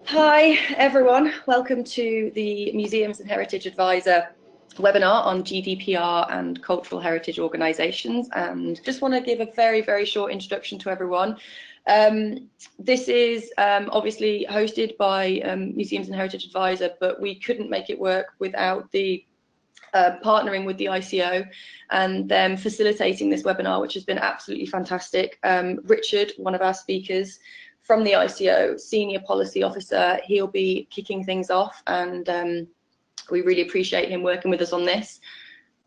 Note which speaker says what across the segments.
Speaker 1: Hi everyone, welcome to the Museums and Heritage Advisor webinar on GDPR and cultural heritage organisations, and just want to give a very short introduction to everyone. This is obviously hosted by Museums and Heritage Advisor, but we couldn't make it work without the partnering with the ICO and them facilitating this webinar, which has been absolutely fantastic. Richard, one of our speakers from the ICO, Senior Policy Officer, he'll be kicking things off, and we really appreciate him working with us on this.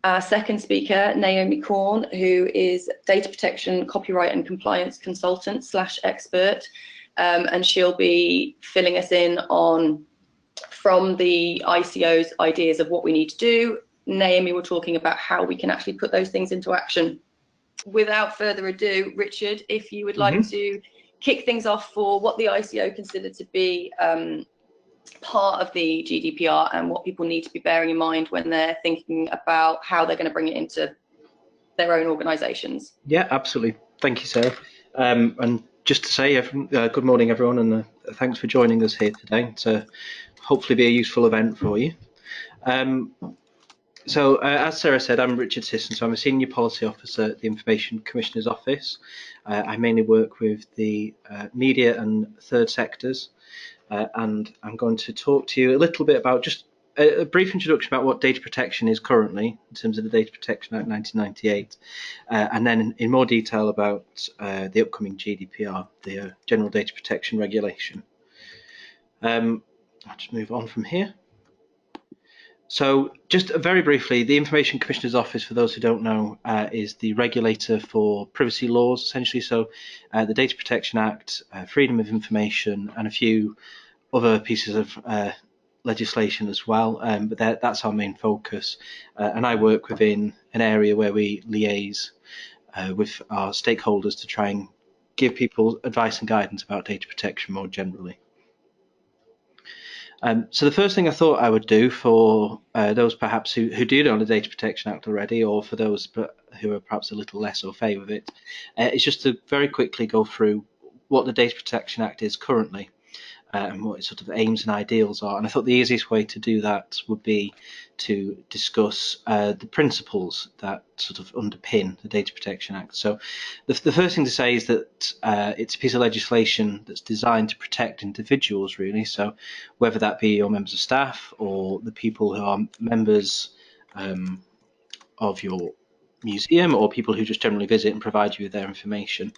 Speaker 1: Our second speaker, Naomi Korn, who is Data Protection, Copyright and Compliance Consultant / expert, and she'll be filling us in on, from the ICO's ideas of what we need to do. Naomi, we're talking about how we can actually put those things into action. Without further ado, Richard, if you would like to kick things off for what the ICO consider to be part of the GDPR and what people need to be bearing in mind when they're thinking about how they're going to bring it into their own organisations.
Speaker 2: Yeah, absolutely. Thank you, Sarah. And just to say, good morning, everyone, and thanks for joining us here today. To hopefully be a useful event for you. So, as Sarah said, I'm Richard Sisson, so I'm a Senior Policy Officer at the Information Commissioner's Office. I mainly work with the media and third sectors, and I'm going to talk to you a little bit about just a brief introduction about what data protection is currently in terms of the Data Protection Act 1998, and then in more detail about the upcoming GDPR, the General Data Protection Regulation. I'll just move on from here. So just very briefly, the Information Commissioner's Office, for those who don't know, is the regulator for privacy laws, essentially. So the Data Protection Act, Freedom of Information, and a few other pieces of legislation as well, but that's our main focus. And I work within an area where we liaise with our stakeholders to try and give people advice and guidance about data protection more generally. So the first thing I thought I would do for those perhaps who do know the Data Protection Act already, or for those who are perhaps a little less au fait with it, is just to very quickly go through what the Data Protection Act is currently and what its sort of aims and ideals are. And I thought the easiest way to do that would be to discuss the principles that sort of underpin the Data Protection Act. So the first thing to say is that it's a piece of legislation that's designed to protect individuals, really. So whether that be your members of staff or the people who are members of your museum, or people who just generally visit and provide you with their information.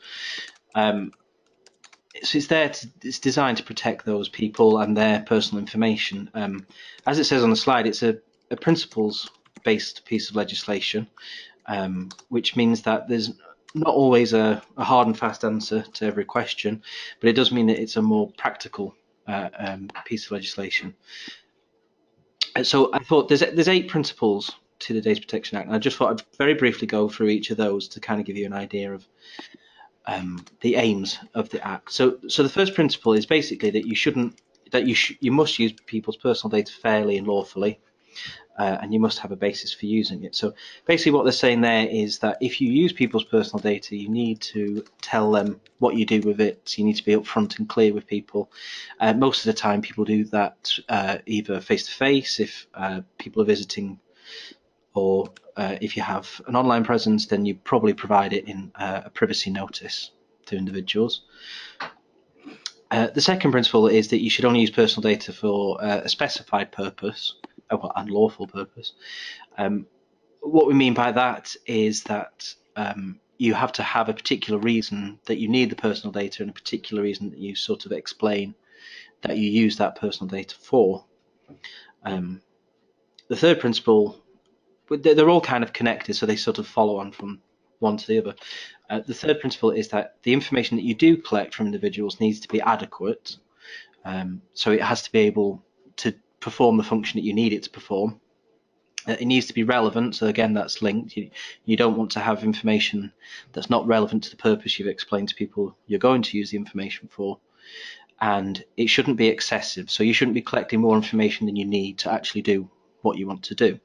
Speaker 2: So it's designed to protect those people and their personal information. As it says on the slide, it's a principles-based piece of legislation, which means that there's not always a hard and fast answer to every question, but it does mean that it's a more practical piece of legislation. So I thought there's 8 principles to the Data Protection Act, and I just thought I'd very briefly go through each of those to kind of give you an idea of the aims of the Act. So the first principle is basically that you must use people's personal data fairly and lawfully, and you must have a basis for using it. So basically what they're saying there is that if you use people's personal data, you need to tell them what you do with it. So you need to be upfront and clear with people. Most of the time people do that either face-to-face if people are visiting, or if you have an online presence, then you probably provide it in a privacy notice to individuals. The second principle is that you should only use personal data for a specified purpose, and lawful purpose. What we mean by that is that you have to have a particular reason that you need the personal data, and a particular reason that you sort of explain that you use that personal data for. The third principle, they're all kind of connected, so they sort of follow on from one to the other. The third principle is that the information that you do collect from individuals needs to be adequate. So it has to be able to perform the function that you need it to perform. It needs to be relevant, so again that's linked. You don't want to have information that's not relevant to the purpose you've explained to people you're going to use the information for. And it shouldn't be excessive, so you shouldn't be collecting more information than you need to actually do what you want to do.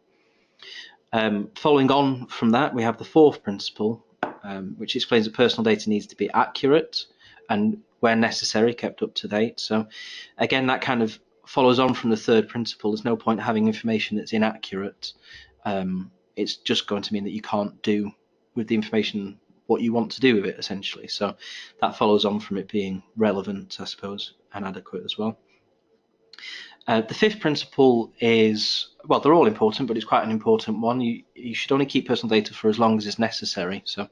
Speaker 2: Following on from that, we have the fourth principle, which explains that personal data needs to be accurate. And where necessary, kept up to date. So again, that kind of follows on from the third principle. There's no point having information that's inaccurate. It's just going to mean that you can't do with the information what you want to do with it, essentially. So that follows on from it being relevant, I suppose, and adequate as well. The fifth principle is, well, they're all important, but it's quite an important one. You should only keep personal data for as long as is necessary. So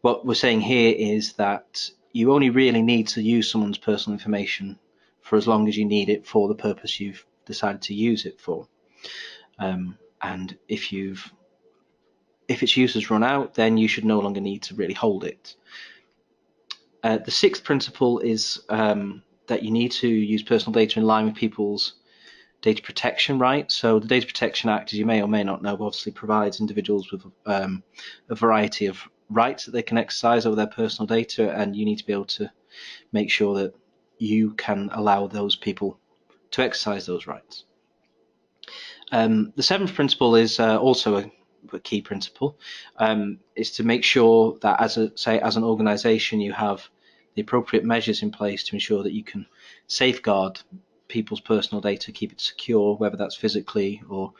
Speaker 2: what we're saying here is that you only really need to use someone's personal information for as long as you need it for the purpose you've decided to use it for. And if its use has run out, then you should no longer need to really hold it. The sixth principle is that you need to use personal data in line with people's data protection rights. So the Data Protection Act, as you may or may not know, obviously provides individuals with a variety of rights that they can exercise over their personal data, and you need to be able to make sure that you can allow those people to exercise those rights. The seventh principle is also a key principle, is to make sure that as an organisation you have the appropriate measures in place to ensure that you can safeguard people's personal data, keep it secure, whether that's physically or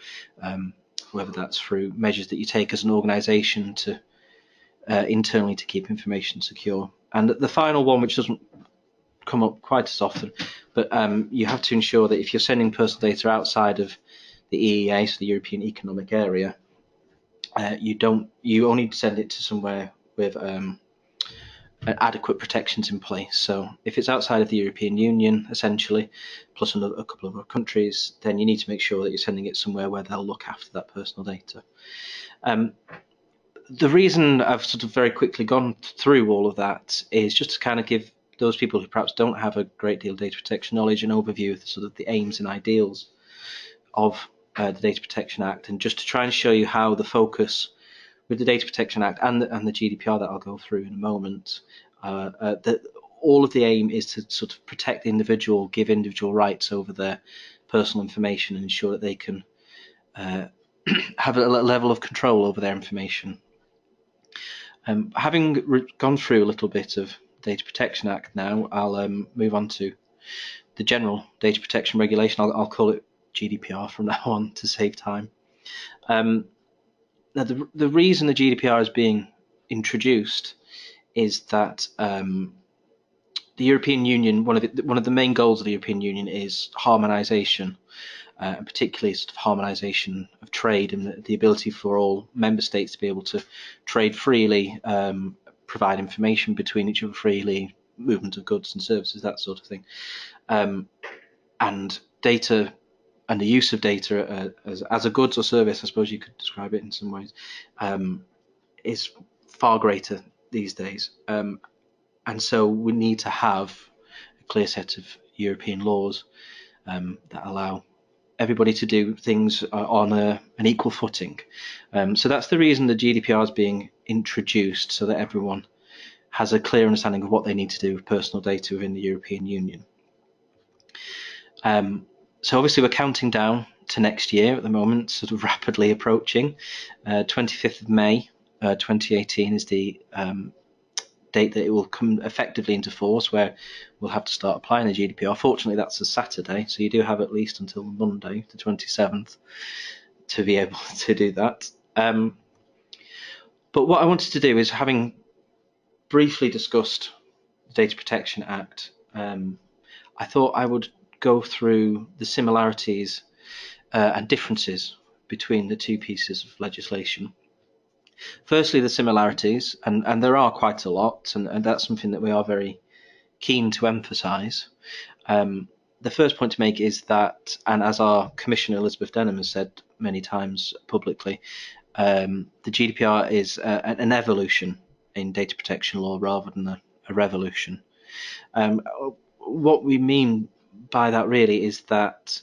Speaker 2: whether that's through measures that you take as an organisation to internally to keep information secure. And the final one, which doesn't come up quite as often, but you have to ensure that if you're sending personal data outside of the EEA, so the European Economic Area, you only send it to somewhere with adequate protections in place. So if it's outside of the European Union, essentially, plus a couple of other countries, then you need to make sure that you're sending it somewhere where they'll look after that personal data. The reason I've sort of very quickly gone through all of that is just to kind of give those people who perhaps don't have a great deal of data protection knowledge an overview of sort of the aims and ideals of the Data Protection Act, and just to try and show you how the focus with the Data Protection Act and the GDPR that I'll go through in a moment, that all of the aim is to sort of protect the individual, give individual rights over their personal information, and ensure that they can have a level of control over their information. Having gone through a little bit of Data Protection Act now, I'll move on to the General Data Protection Regulation. I'll call it GDPR from now on to save time. Now, the reason the GDPR is being introduced is that the European Union, one of the main goals of the European Union is harmonisation, and particularly sort of harmonisation of trade and the ability for all member states to be able to trade freely, provide information between each other freely, movement of goods and services, that sort of thing. And data and the use of data as a goods or service, I suppose you could describe it in some ways, is far greater these days. And so we need to have a clear set of European laws that allow everybody to do things on an equal footing. So that's the reason the GDPR is being introduced, so that everyone has a clear understanding of what they need to do with personal data within the European Union. So obviously we're counting down to next year at the moment, sort of rapidly approaching. 25th of May 2018 is the date that it will come effectively into force, where we'll have to start applying the GDPR. Fortunately, that's a Saturday, so you do have at least until Monday, the 27th, to be able to do that. But what I wanted to do is, having briefly discussed the Data Protection Act, I thought I would go through the similarities and differences between the two pieces of legislation. Firstly, the similarities, and there are quite a lot, and that's something that we are very keen to emphasise. The first point to make is that, and as our Commissioner Elizabeth Denham has said many times publicly, the GDPR is an evolution in data protection law rather than a revolution. What we mean by that really is that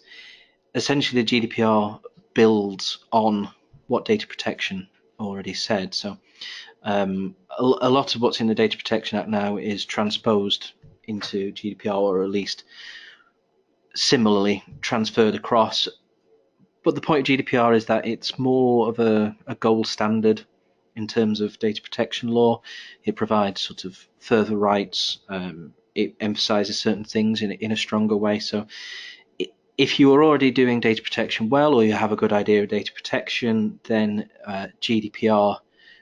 Speaker 2: essentially the GDPR builds on what data protection already said. So a lot of what's in the Data Protection Act now is transposed into GDPR, or at least similarly transferred across. But the point of GDPR is that it's more of a gold standard in terms of data protection law. It provides sort of further rights. it emphasises certain things in a stronger way. So if you are already doing data protection well, or you have a good idea of data protection, then GDPR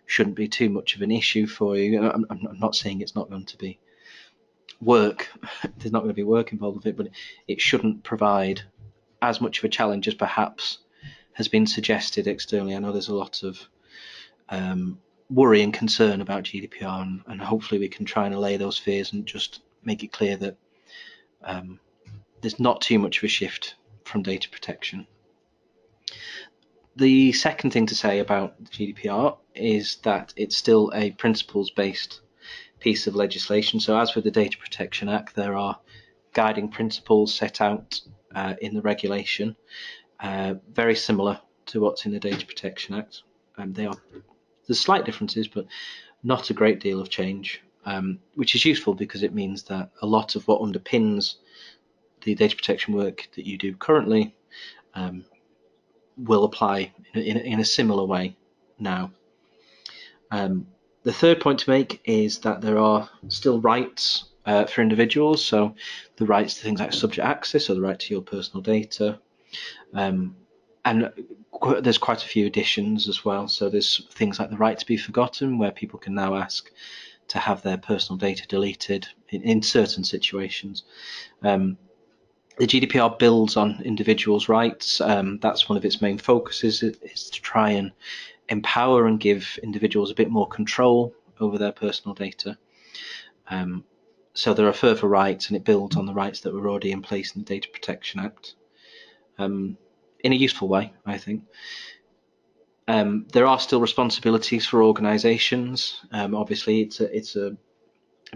Speaker 2: shouldn't be too much of an issue for you. I'm not saying it's not going to be work. There's not going to be work involved with it, but it shouldn't provide as much of a challenge as perhaps has been suggested externally. I know there's a lot of worry and concern about GDPR, and hopefully we can try and allay those fears and just make it clear that there's not too much of a shift from data protection. The second thing to say about GDPR is that it's still a principles-based piece of legislation. So as with the Data Protection Act, there are guiding principles set out in the regulation, very similar to what's in the Data Protection Act. There's slight differences, but not a great deal of change, which is useful because it means that a lot of what underpins the data protection work that you do currently will apply in a similar way now. The third point to make is that there are still rights for individuals, so the rights to things like subject access, or the right to your personal data, and there's quite a few additions as well. So there's things like the right to be forgotten, where people can now ask to have their personal data deleted in certain situations. The GDPR builds on individuals' rights. That's one of its main focuses, is to try and empower and give individuals a bit more control over their personal data. So there are further rights, and it builds on the rights that were already in place in the Data Protection Act in a useful way, I think. There are still responsibilities for organisations. Obviously, it's a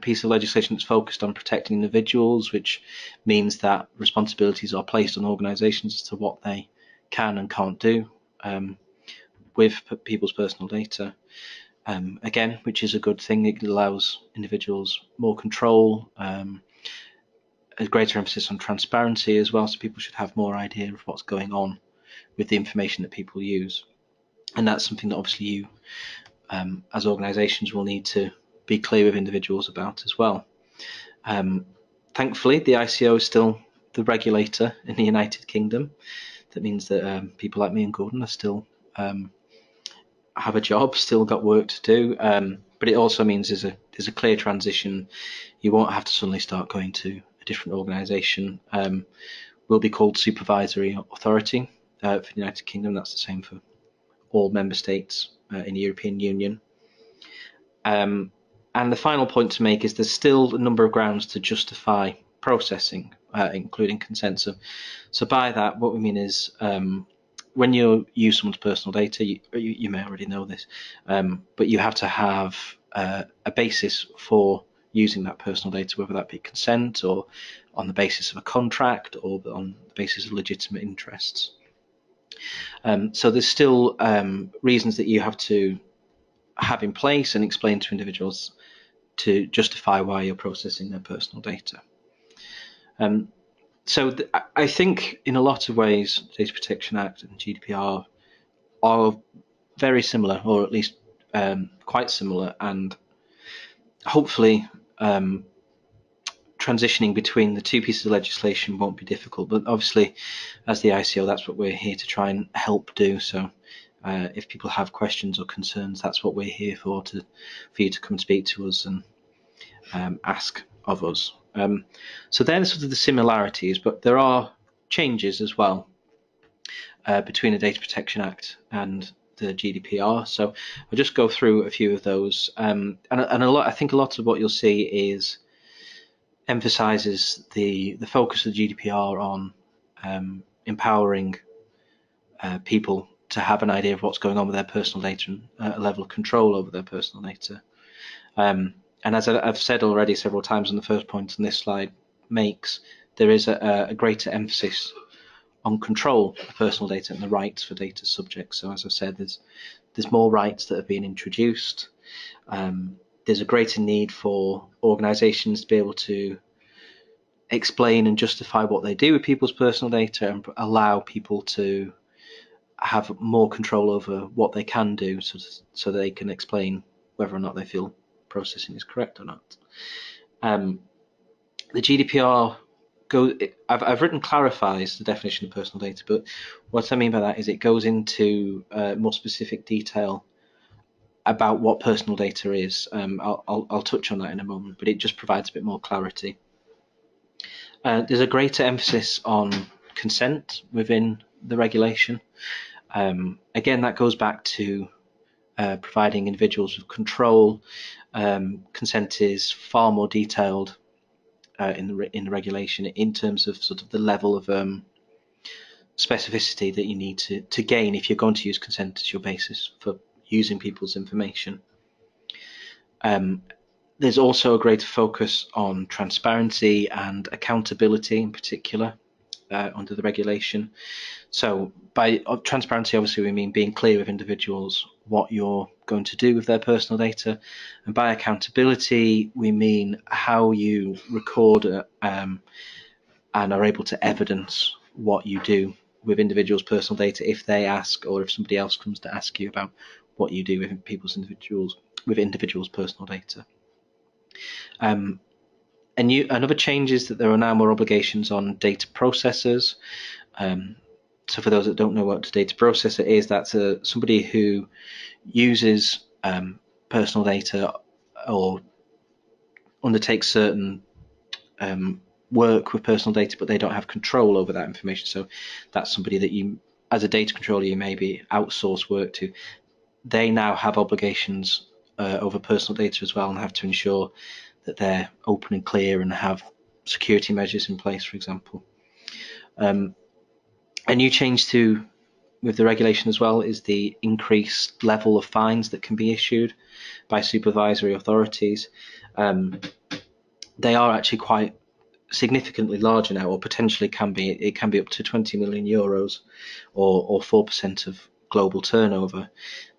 Speaker 2: piece of legislation that's focused on protecting individuals, which means that responsibilities are placed on organisations as to what they can and can't do with people's personal data. Again, which is a good thing. It allows individuals more control, a greater emphasis on transparency as well, so people should have more idea of what's going on with the information that people use. And that's something that obviously you, as organisations, will need to be clear with individuals about as well. Thankfully, the ICO is still the regulator in the United Kingdom. That means that people like me and Gordon are still have a job, still got work to do. But it also means there's a clear transition. You won't have to suddenly start going to a different organisation. Will be called supervisory authority for the United Kingdom. That's the same for all member states in the European Union. And the final point to make is there's still a number of grounds to justify processing, including consent. So by that, what we mean is when you use someone's personal data, you may already know this, but you have to have a basis for using that personal data, whether that be consent, or on the basis of a contract, or on the basis of legitimate interests. So there's still reasons that you have to have in place and explain to individuals to justify why you're processing their personal data. So I think in a lot of ways, the Data Protection Act and GDPR are very similar, or at least quite similar, and hopefully transitioning between the two pieces of legislation won't be difficult. But obviously, as the ICO, that's what we're here to try and help do. So if people have questions or concerns, that's what we're here for you to come and speak to us and ask of us. So they're sort of the similarities, but there are changes as well between the Data Protection Act and the GDPR. So I'll just go through a few of those, and I think a lot of what you'll see is emphasises the focus of the GDPR on empowering people to have an idea of what's going on with their personal data and a level of control over their personal data. And as I've said already several times on the first point on this slide makes, there is a greater emphasis on control of personal data and the rights for data subjects. So as I've said, there's more rights that have been introduced. There's a greater need for organisations to be able to explain and justify what they do with people's personal data and allow people to have more control over what they can do, so they can explain whether or not they feel processing is correct or not. the GDPR I've written clarifies the definition of personal data, but what I mean by that is it goes into more specific detail about what personal data is. I'll touch on that in a moment, but it just provides a bit more clarity. There's a greater emphasis on consent within the regulation. Again, that goes back to providing individuals with control. Consent is far more detailed in the regulation in terms of sort of the level of specificity that you need to gain if you're going to use consent as your basis for using people's information. There's also a greater focus on transparency and accountability in particular under the regulation. So by transparency, obviously, we mean being clear with individuals what you're going to do with their personal data. And by accountability, we mean how you record and are able to evidence what you do with individuals' personal data if they ask, or if somebody else comes to ask you about what you do with individuals' personal data. Another change is that there are now more obligations on data processors. So for those that don't know what a data processor is, that's somebody who uses personal data or undertakes certain work with personal data, but they don't have control over that information. So that's somebody that you, as a data controller, you maybe outsource work to. They now have obligations over personal data as well, and have to ensure that they're open and clear and have security measures in place, for example. A new change with the regulation as well is the increased level of fines that can be issued by supervisory authorities. They are actually quite significantly larger now, or potentially can be. It can be up to 20 million euros, or 4% of global turnover.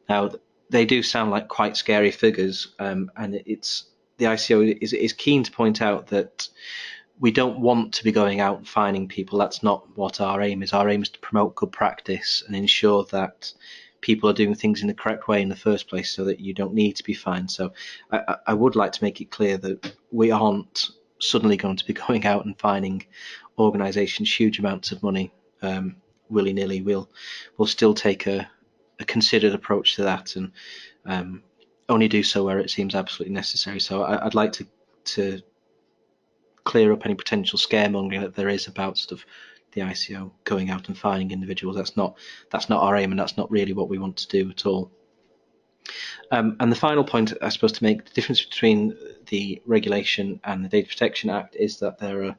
Speaker 2: Now, they do sound like quite scary figures, and the ICO is keen to point out that we don't want to be going out and fining people. That's not what our aim is. Our aim is to promote good practice and ensure that people are doing things in the correct way in the first place, so that you don't need to be fined. So I would like to make it clear that we aren't suddenly going to be going out and fining organisations huge amounts of money willy-nilly. We'll still take a considered approach to that, and only do so where it seems absolutely necessary. So I'd like to clear up any potential scaremongering that there is about sort of the ICO going out and fining individuals. That's not our aim, and that's not really what we want to do at all. And the final point I suppose to make, the difference between the regulation and the Data Protection Act is that there are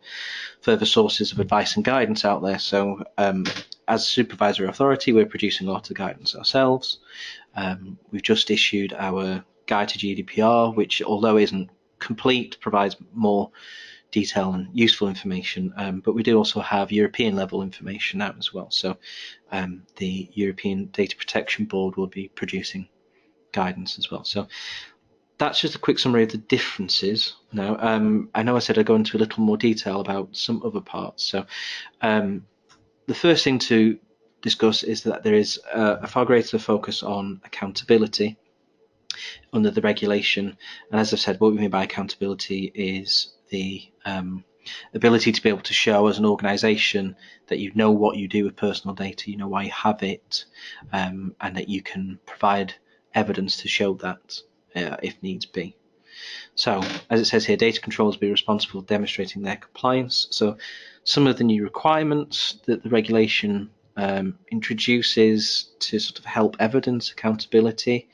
Speaker 2: further sources of advice and guidance out there. So as a supervisory authority, we're producing a lot of guidance ourselves. We've just issued our guide to GDPR, which, although isn't complete, provides more detail and useful information, but we do also have European level information out as well. So the European Data Protection Board will be producing guidance as well. So that's just a quick summary of the differences. Now, I know I said I'd go into a little more detail about some other parts. So the first thing to discuss is that there is a far greater focus on accountability under the regulation. And as I've said, what we mean by accountability is the ability to be able to show as an organisation that you know what you do with personal data, you know why you have it, and that you can provide evidence to show that if needs be. So, as it says here, data controllers will be responsible for demonstrating their compliance. So, some of the new requirements that the regulation introduces to sort of help evidence accountability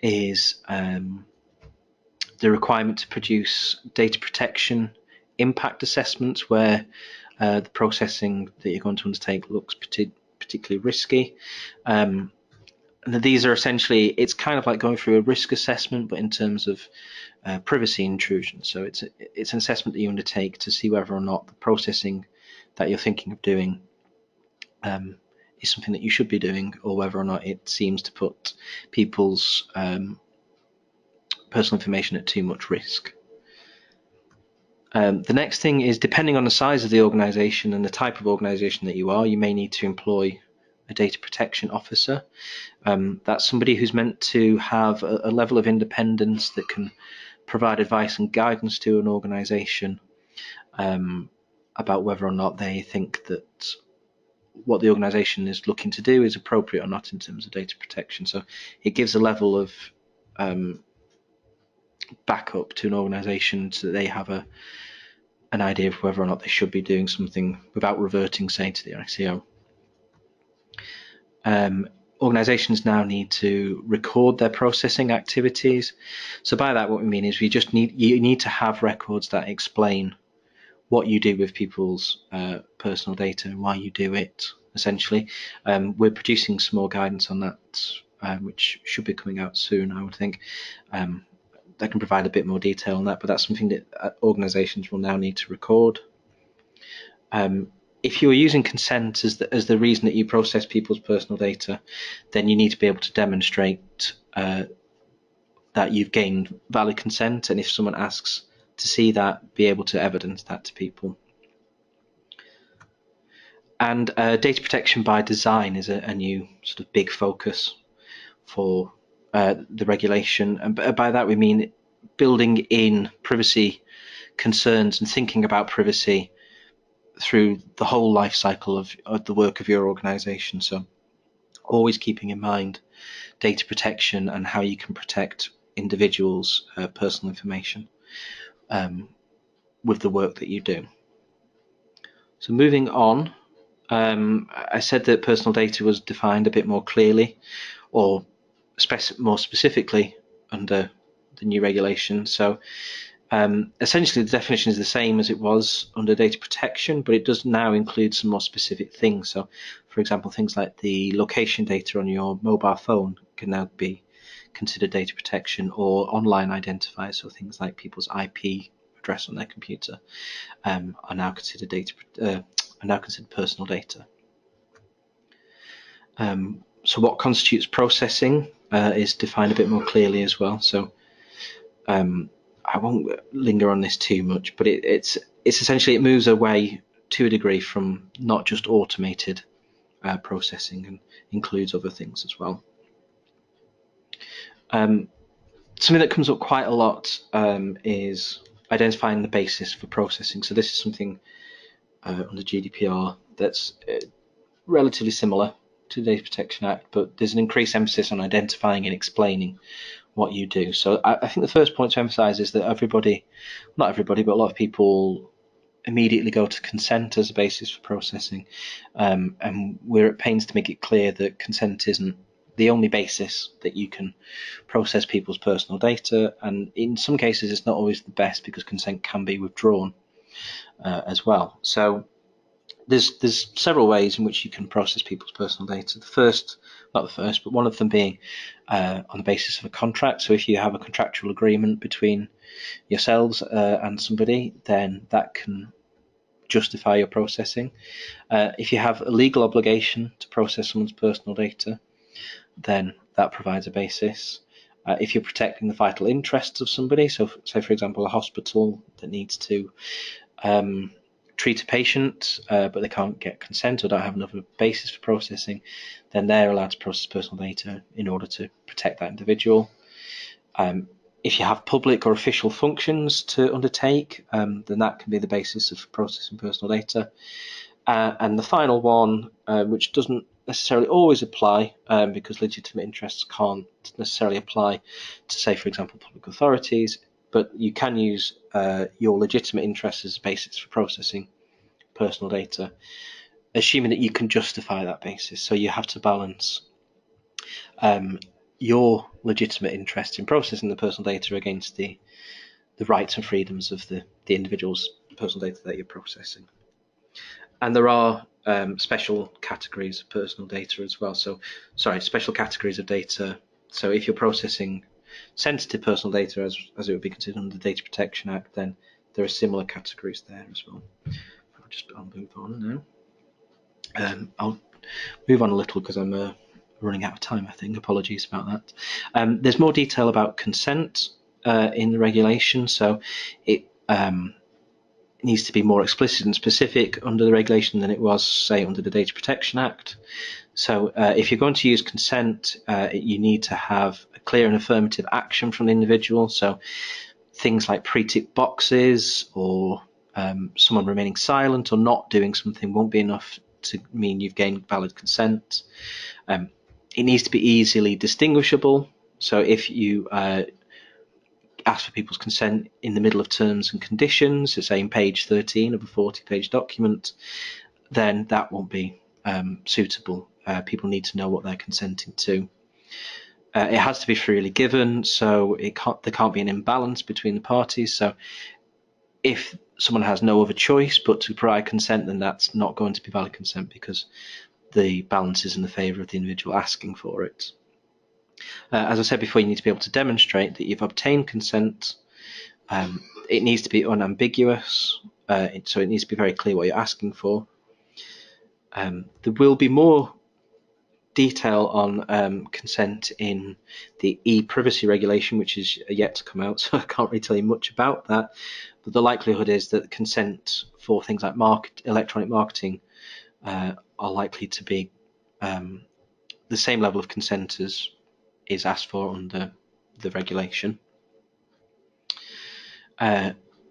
Speaker 2: is the requirement to produce data protection impact assessments where the processing that you're going to undertake looks particularly risky. And these are essentially, it's kind of like going through a risk assessment, but in terms of privacy intrusion. So it's an assessment that you undertake to see whether or not the processing that you're thinking of doing is something that you should be doing, or whether or not it seems to put people's personal information at too much risk. The next thing is, depending on the size of the organisation and the type of organisation that you are, you may need to employ a data protection officer. That's somebody who's meant to have a level of independence that can provide advice and guidance to an organisation, about whether or not they think that what the organisation is looking to do is appropriate or not in terms of data protection. So it gives a level of backup to an organisation so that they have an idea of whether or not they should be doing something without reverting, say, to the ICO. Organisations now need to record their processing activities. So by that, what we mean is you need to have records that explain what you do with people's personal data and why you do it, essentially. We're producing some more guidance on that, which should be coming out soon, I would think. That can provide a bit more detail on that, but that's something that organisations will now need to record. If you're using consent as the reason that you process people's personal data, then you need to be able to demonstrate that you've gained valid consent, and if someone asks to see that, be able to evidence that to people. And data protection by design is a new sort of big focus for the regulation, and by that we mean building in privacy concerns and thinking about privacy through the whole life cycle of the work of your organisation. So always keeping in mind data protection and how you can protect individuals' personal information with the work that you do. So moving on, I said that personal data was defined a bit more clearly, or more specifically under the new regulation. So essentially the definition is the same as it was under data protection, but it does now include some more specific things. So for example, things like the location data on your mobile phone can now be considered data protection, or online identifiers, so things like people's IP address on their computer are now considered personal data. So what constitutes processing is defined a bit more clearly as well. So I won't linger on this too much, but it's essentially, it moves away to a degree from not just automated processing and includes other things as well. Something that comes up quite a lot is identifying the basis for processing. So this is something under GDPR that's relatively similar to the Data Protection Act, but there's an increased emphasis on identifying and explaining what you do. So I think the first point to emphasize is that not everybody, but a lot of people immediately go to consent as a basis for processing, and we're at pains to make it clear that consent isn't the only basis that you can process people's personal data, and in some cases it's not always the best because consent can be withdrawn as well. So there's several ways in which you can process people's personal data. Not the first, but one of them being on the basis of a contract. So if you have a contractual agreement between yourselves and somebody, then that can justify your processing. If you have a legal obligation to process someone's personal data, then that provides a basis. If you're protecting the vital interests of somebody, so say for example a hospital that needs to treat a patient but they can't get consent or don't have another basis for processing, then they're allowed to process personal data in order to protect that individual. If you have public or official functions to undertake, then that can be the basis of processing personal data. And the final one, which doesn't necessarily always apply because legitimate interests can't necessarily apply to, say, for example, public authorities, but you can use your legitimate interests as a basis for processing personal data, assuming that you can justify that basis. So you have to balance your legitimate interest in processing the personal data against the rights and freedoms of the individual's personal data that you're processing. And there are special categories of personal data as well. So, special categories of data. So if you're processing sensitive personal data as it would be considered under the Data Protection Act, then there are similar categories there as well. I'll move on now. I'll move on a little because I'm running out of time, I think. Apologies about that. There's more detail about consent in the regulation. So it needs to be more explicit and specific under the regulation than it was, say, under the Data Protection Act. So if you're going to use consent, you need to have a clear and affirmative action from the individual. So things like pre-tick boxes or someone remaining silent or not doing something won't be enough to mean you've gained valid consent. It needs to be easily distinguishable. So if you ask for people's consent in the middle of terms and conditions, so say in page 13 of a 40-page document, then that won't be suitable. People need to know what they're consenting to. It has to be freely given, so there can't be an imbalance between the parties. So if someone has no other choice but to provide consent, then that's not going to be valid consent because the balance is in the favour of the individual asking for it. As I said before, you need to be able to demonstrate that you've obtained consent. It needs to be unambiguous, so it needs to be very clear what you're asking for. There will be more detail on consent in the e-privacy regulation, which is yet to come out, so I can't really tell you much about that. But the likelihood is that consent for things like electronic marketing are likely to be the same level of consent as is asked for under the regulation.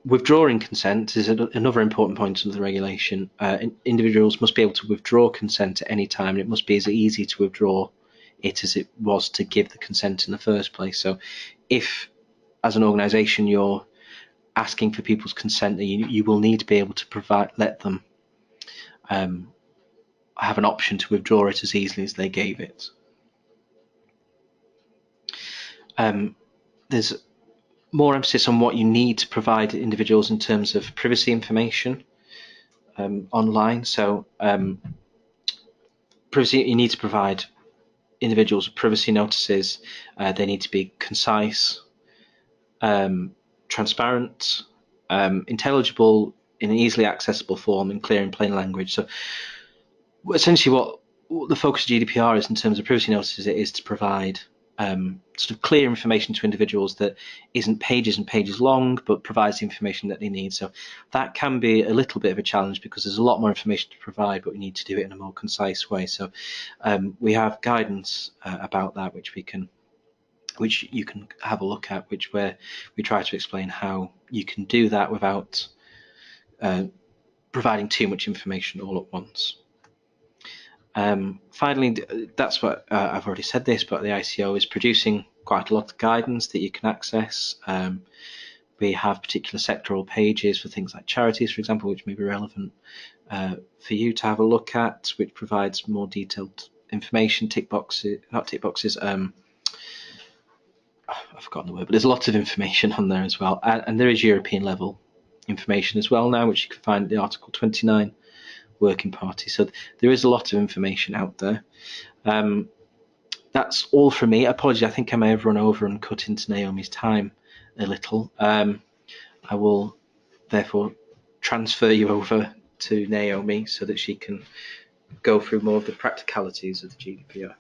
Speaker 2: Withdrawing consent is another important point of the regulation. Individuals must be able to withdraw consent at any time, and it must be as easy to withdraw it as it was to give the consent in the first place. So if, as an organisation, you're asking for people's consent, you will need to be able to let them have an option to withdraw it as easily as they gave it. There's more emphasis on what you need to provide individuals in terms of privacy information online. So privacy, you need to provide individuals with privacy notices. They need to be concise, transparent, intelligible in an easily accessible form, in clear and plain language. So essentially what the focus of GDPR is in terms of privacy notices, it is to provide sort of clear information to individuals that isn't pages and pages long, but provides the information that they need. So that can be a little bit of a challenge because there's a lot more information to provide, but we need to do it in a more concise way. So we have guidance about that, which you can have a look at, where we try to explain how you can do that without providing too much information all at once. Finally, that's what I've already said this, but the ICO is producing quite a lot of guidance that you can access. We have particular sectoral pages for things like charities, for example, which may be relevant for you to have a look at, which provides more detailed information. I've forgotten the word, but there's a lot of information on there as well. And there is European level information as well now, which you can find in the Article 29 Working Party. So there is a lot of information out there. That's all from me. Apologies, I think I may have run over and cut into Naomi's time a little. I will therefore transfer you over to Naomi so that she can go through more of the practicalities of the GDPR.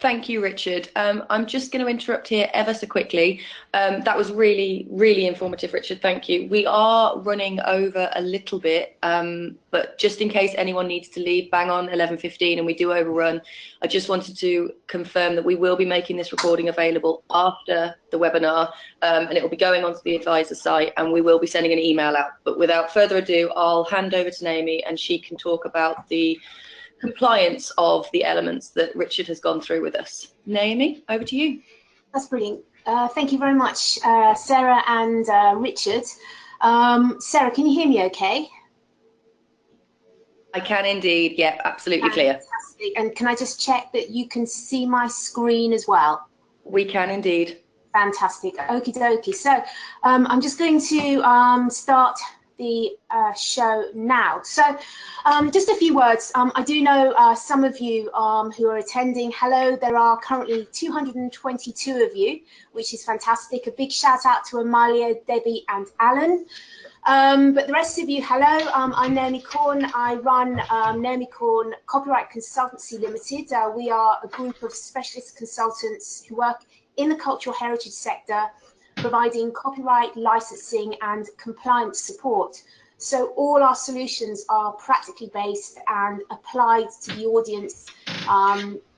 Speaker 1: Thank you, Richard. I'm just going to interrupt here ever so quickly. That was really, really informative, Richard. Thank you. We are running over a little bit, but just in case anyone needs to leave, bang on 11:15 and we do overrun, I just wanted to confirm that we will be making this recording available after the webinar, and it will be going onto the advisor site, and we will be sending an email out. But without further ado, I'll hand over to Naomi and she can talk about the compliance of the elements that Richard has gone through with us. Naomi, over to you.
Speaker 3: That's brilliant. Thank you very much, Sarah and Richard. Sarah, can you hear me okay?
Speaker 1: I can indeed, yeah, absolutely clear.
Speaker 3: Fantastic. And can I just check that you can see my screen as well?
Speaker 1: We can indeed.
Speaker 3: Fantastic. Okie dokie. So I'm just going to start the show now. So just a few words. I do know some of you who are attending. Hello, there are currently 222 of you, which is fantastic. A big shout out to Amalia, Debbie and Alan. But the rest of you, hello, I'm Naomi Korn. I run Naomi Korn Copyright Consultancy Limited. We are a group of specialist consultants who work in the cultural heritage sector, providing copyright, licensing and compliance support. So all our solutions are practically based and applied to the audience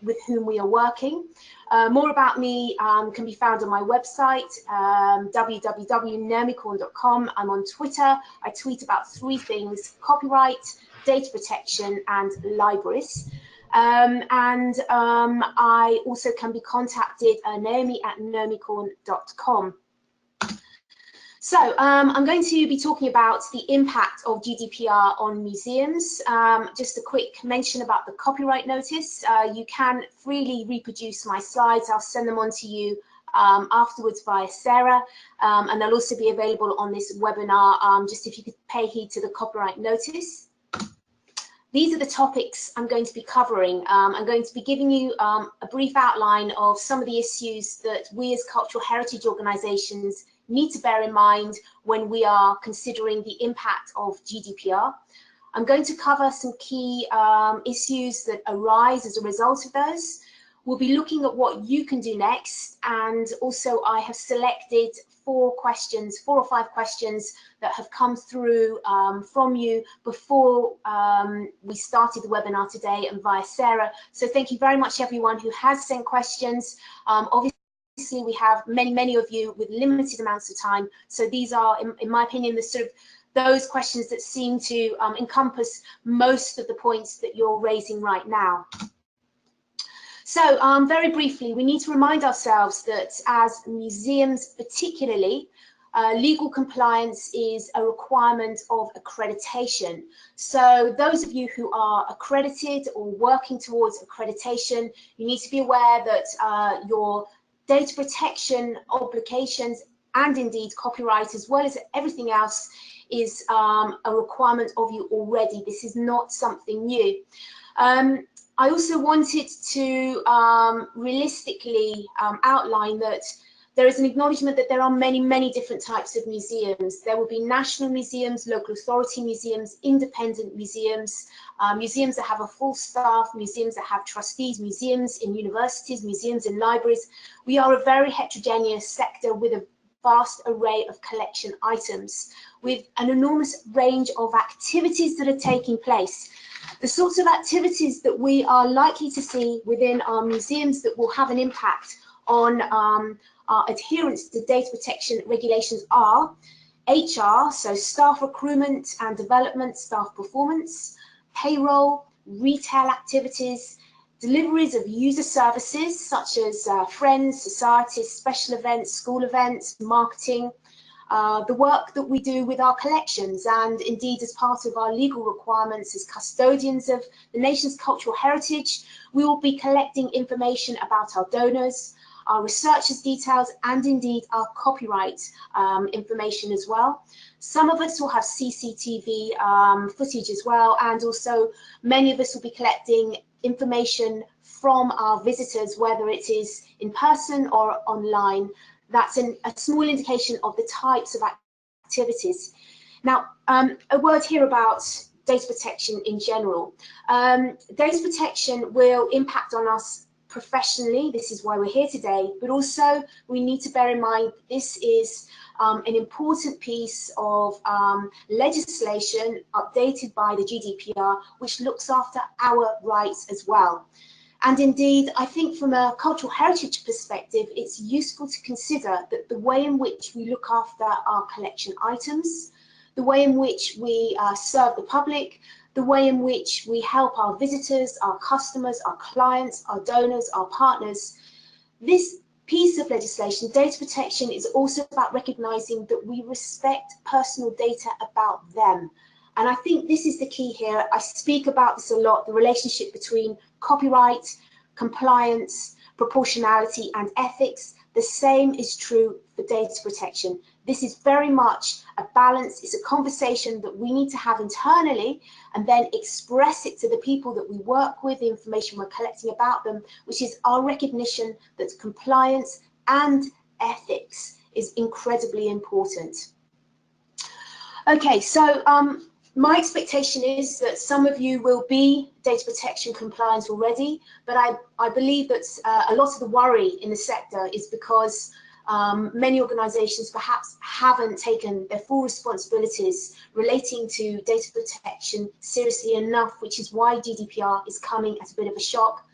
Speaker 3: with whom we are working. More about me can be found on my website, www.naomikorn.com. I'm on Twitter. I tweet about 3 things: copyright, data protection, and libraries. I also can be contacted, naomi@naomikorn.com. So I'm going to be talking about the impact of GDPR on museums. Just a quick mention about the copyright notice. You can freely reproduce my slides. I'll send them on to you afterwards via Sarah, and they'll also be available on this webinar, just if you could pay heed to the copyright notice. These are the topics I'm going to be covering. I'm going to be giving you a brief outline of some of the issues that we as cultural heritage organisations need to bear in mind when we are considering the impact of GDPR. I'm going to cover some key issues that arise as a result of those. We'll be looking at what you can do next, and also I have selected 4 or 5 questions that have come through from you before we started the webinar today and via Sarah. So thank you very much everyone who has sent questions. Obviously we have many of you with limited amounts of time, so these are in my opinion the sort of those questions that seem to encompass most of the points that you're raising right now. So very briefly, we need to remind ourselves that as museums particularly, legal compliance is a requirement of accreditation. So those of you who are accredited or working towards accreditation, you need to be aware that your data protection obligations and indeed copyright, as well as everything else, is a requirement of you already. This is not something new. I also wanted to realistically outline that there is an acknowledgement that there are many different types of museums. There will be national museums, local authority museums, independent museums, museums that have a full staff, museums that have trustees, museums in universities, museums in libraries. We are a very heterogeneous sector with a vast array of collection items, with an enormous range of activities that are taking place. The sorts of activities that we are likely to see within our museums that will have an impact on our adherence to data protection regulations are HR, so staff recruitment and development, staff performance, payroll, retail activities, deliveries of user services such as friends, societies, special events, school events, marketing, the work that we do with our collections, and indeed as part of our legal requirements as custodians of the nation's cultural heritage, we will be collecting information about our donors, our researchers' details, and indeed our copyright information as well. Some of us will have CCTV footage as well, and also many of us will be collecting information from our visitors, whether it is in person or online. That's a small indication of the types of activities. Now, a word here about data protection in general. Data protection will impact on us professionally. This is why we're here today, but also we need to bear in mind this is an important piece of legislation updated by the GDPR, which looks after our rights as well. And indeed, I think from a cultural heritage perspective, it's useful to consider that the way in which we look after our collection items, the way in which we serve the public, the way in which we help our visitors, our customers, our clients, our donors, our partners, this piece of legislation, data protection, is also about recognizing that we respect personal data about them. And I think this is the key here. I speak about this a lot, the relationship between copyright, compliance, proportionality, and ethics. The same is true for data protection. This is very much a balance. It's a conversation that we need to have internally and then express it to the people that we work with, the information we're collecting about them, which is our recognition that compliance and ethics is incredibly important. Okay, so my expectation is that some of you will be data protection compliant already, but I believe that a lot of the worry in the sector is because many organisations perhaps haven't taken their full responsibilities relating to data protection seriously enough, which is why GDPR is coming as a bit of a shock.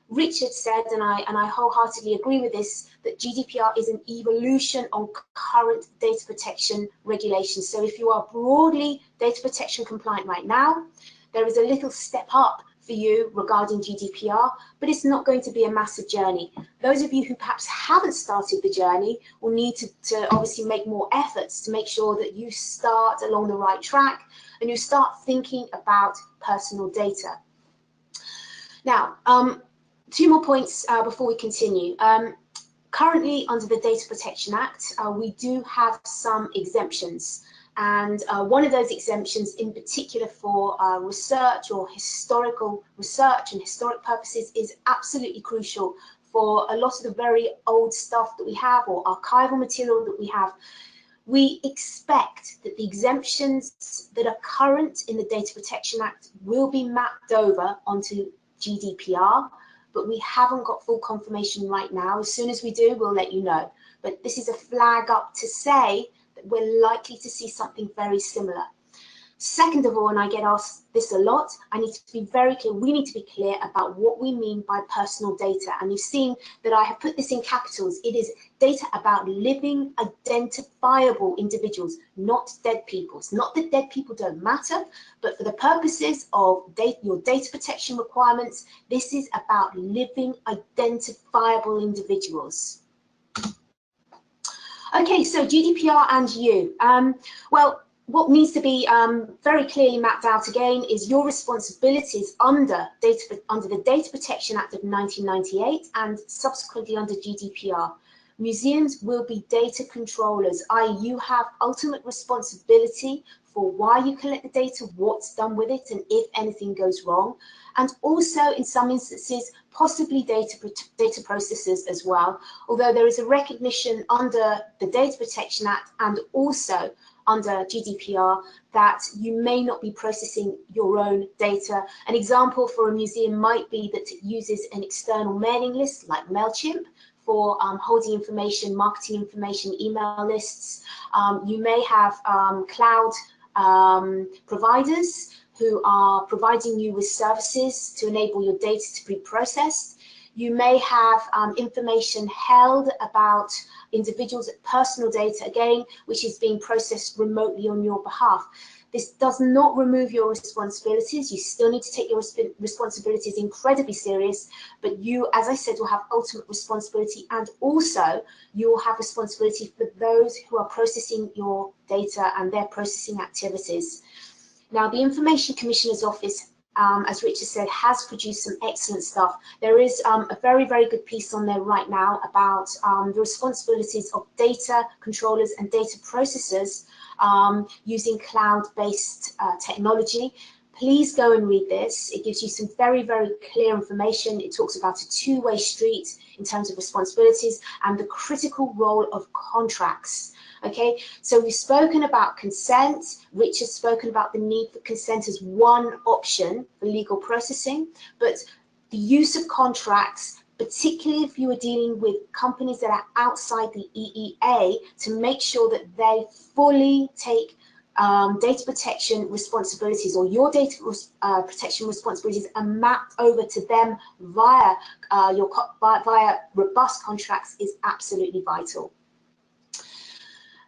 Speaker 3: Richard said, and I wholeheartedly agree with this, that GDPR is an evolution on current data protection regulations. So if you are broadly data protection compliant right now, there is a little step up for you regarding GDPR, but it's not going to be a massive journey. Those of you who perhaps haven't started the journey will need to obviously make more efforts to make sure that you start along the right track and you start thinking about personal data. Now, 2 more points before we continue. Currently, under the Data Protection Act, we do have some exemptions. And one of those exemptions in particular for research or historical research and historic purposes is absolutely crucial for a lot of the very old stuff that we have or archival material that we have. We expect that the exemptions that are current in the Data Protection Act will be mapped over onto GDPR, but we haven't got full confirmation right now. As soon as we do, we'll let you know. But this is a flag up to say that we're likely to see something very similar. Second of all, and I get asked this a lot, I need to be very clear, we need to be clear about what we mean by personal data. And you've seen that I have put this in capitals. It is data about living, identifiable individuals, not dead people. It's not that dead people don't matter, but for the purposes of your data protection requirements, this is about living, identifiable individuals. Okay, so GDPR and you. Well, what needs to be very clearly mapped out again is your responsibilities under the Data Protection Act of 1998 and subsequently under GDPR. Museums will be data controllers, i.e. you have ultimate responsibility for why you collect the data, what's done with it, and if anything goes wrong. And also, in some instances, possibly data processors as well, although there is a recognition under the Data Protection Act and also under GDPR that you may not be processing your own data. An example for a museum might be that it uses an external mailing list like MailChimp for holding information, marketing information, email lists. You may have cloud providers who are providing you with services to enable your data to be processed. You may have information held about individuals, personal data, again, which is being processed remotely on your behalf. This does not remove your responsibilities. You still need to take your responsibilities incredibly serious, but you, as I said, will have ultimate responsibility, and also you will have responsibility for those who are processing your data and their processing activities. Now, the Information Commissioner's Office, as Richard said, has produced some excellent stuff. There is a very, very good piece on there right now about the responsibilities of data controllers and data processors using cloud-based technology. Please go and read this. It gives you some very, very clear information. It talks about a two-way street in terms of responsibilities and the critical role of contracts. Okay, so we've spoken about consent. Richard's spoken about the need for consent as one option for legal processing, but the use of contracts, particularly if you are dealing with companies that are outside the EEA, to make sure that they fully take data protection responsibilities, or your data protection responsibilities are mapped over to them via via robust contracts, is absolutely vital.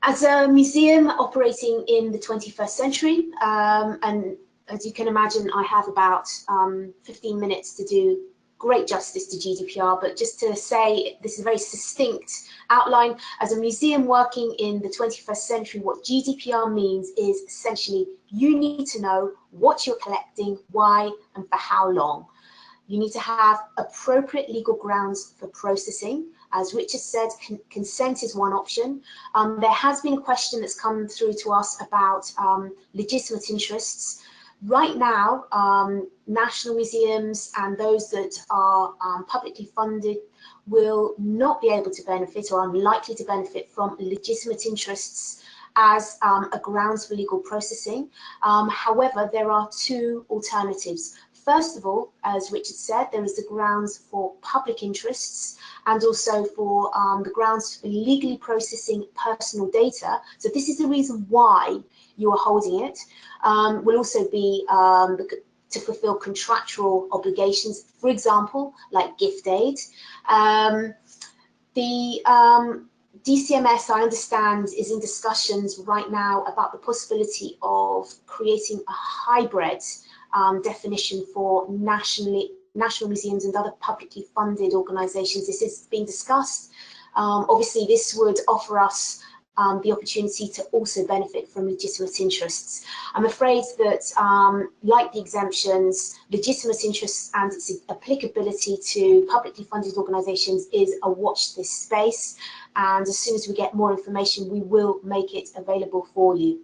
Speaker 3: As a museum operating in the 21st century, and as you can imagine, I have about 15 minutes to do great justice to GDPR, but just to say, this is a very succinct outline. As a museum working in the 21st century, what GDPR means is essentially you need to know what you're collecting, why, and for how long. You need to have appropriate legal grounds for processing. As Richard said, consent is one option. There has been a question that's come through to us about legitimate interests. Right now, national museums and those that are publicly funded will not be able to benefit, or unlikely to benefit, from legitimate interests as a grounds for legal processing. However, there are two alternatives. First of all, as Richard said, there is the grounds for public interests and also for the grounds for legally processing personal data. So this is the reason why you are holding it. Will also be to fulfill contractual obligations, for example, like gift aid. The DCMS, I understand, is in discussions right now about the possibility of creating a hybrid definition for national museums and other publicly funded organisations. This is being discussed. Obviously, this would offer us the opportunity to also benefit from legitimate interests. I'm afraid that, like the exemptions, legitimate interests and its applicability to publicly funded organisations is a watch this space, and as soon as we get more information, we will make it available for you.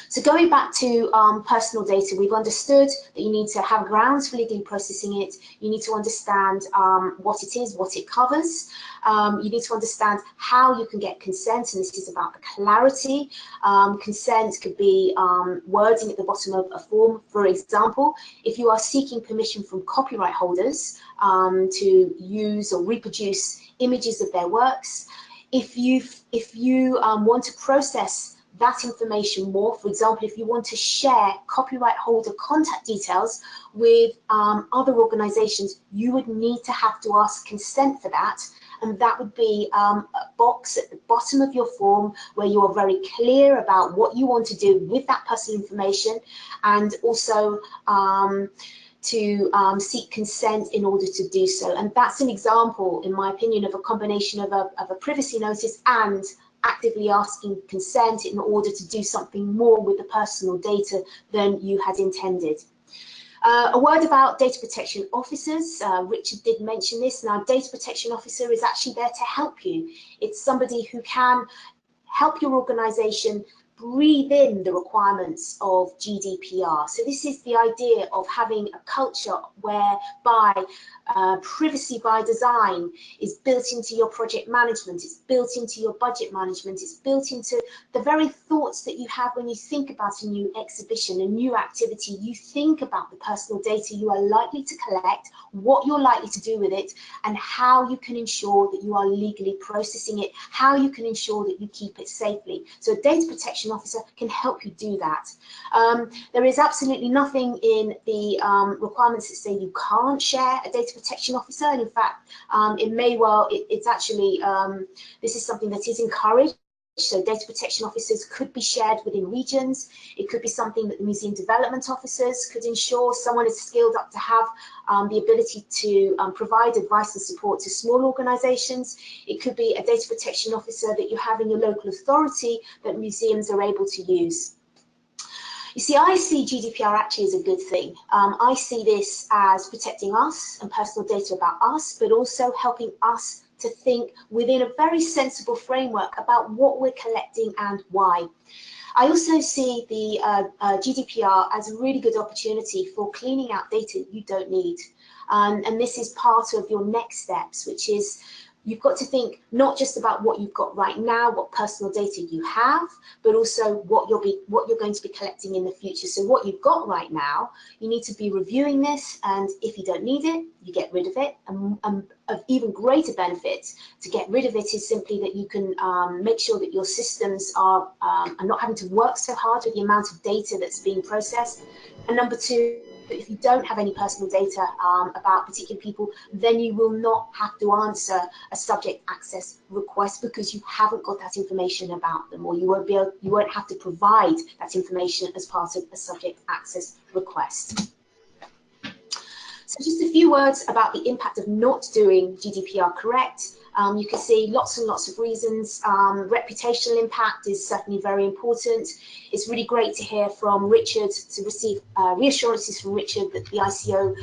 Speaker 3: So going back to personal data, we've understood that you need to have grounds for legally processing it. You need to understand what it is, what it covers. You need to understand how you can get consent, and this is about the clarity. Consent could be wording at the bottom of a form. For example, if you are seeking permission from copyright holders to use or reproduce images of their works, if you want to process that information more, for example, if you want to share copyright holder contact details with other organisations, you would need to have to ask consent for that, and that would be a box at the bottom of your form where you are very clear about what you want to do with that personal information, and also to seek consent in order to do so. And that's an example, in my opinion, of a combination of a privacy notice and actively asking consent in order to do something more with the personal data than you had intended. A word about data protection officers. Richard did mention this. Now, data protection officer is actually there to help you. It's somebody who can help your organisation breathe in the requirements of GDPR. So this is the idea of having a culture whereby privacy by design is built into your project management, it's built into your budget management, it's built into the very thoughts that you have when you think about a new exhibition, a new activity. You think about the personal data you are likely to collect, what you're likely to do with it, and how you can ensure that you are legally processing it, how you can ensure that you keep it safely. So a data protection officer can help you do that. There is absolutely nothing in the requirements that say you can't share a data protection officer, and in fact, it may well, it's actually, this is something that is encouraged. So data protection officers could be shared within regions. It could be something that the museum development officers could ensure. Someone is skilled up to have the ability to provide advice and support to small organisations. It could be a data protection officer that you have in your local authority that museums are able to use. You see, I see GDPR actually as a good thing. I see this as protecting us and personal data about us, but also helping us to think within a very sensible framework about what we're collecting and why. I also see the GDPR as a really good opportunity for cleaning out data you don't need. And this is part of your next steps, which is you've got to think not just about what you've got right now, what personal data you have, but also what you're going to be collecting in the future. So what you've got right now, you need to be reviewing this, and if you don't need it, you get rid of it. And of even greater benefit to get rid of it is simply that you can make sure that your systems are not having to work so hard with the amount of data that's being processed. And number two, if you don't have any personal data about particular people, then you will not have to answer a subject access request because you haven't got that information about them, or you won't have to provide that information as part of a subject access request. So just a few words about the impact of not doing GDPR correct. You can see lots and lots of reasons. Reputational impact is certainly very important. It's really great to hear from Richard, to receive reassurances from Richard that the ICO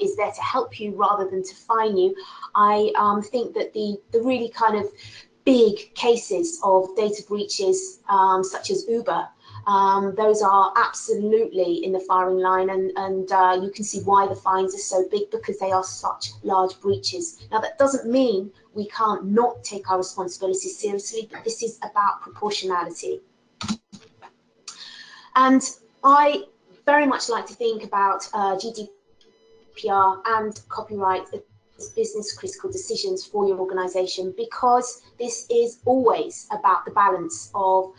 Speaker 3: is there to help you rather than to fine you. I think that the really kind of big cases of data breaches, such as Uber, those are absolutely in the firing line, and you can see why the fines are so big, because they are such large breaches. Now, that doesn't mean we can't not take our responsibilities seriously, but this is about proportionality. And I very much like to think about GDPR and copyright as business critical decisions for your organisation, because this is always about the balance of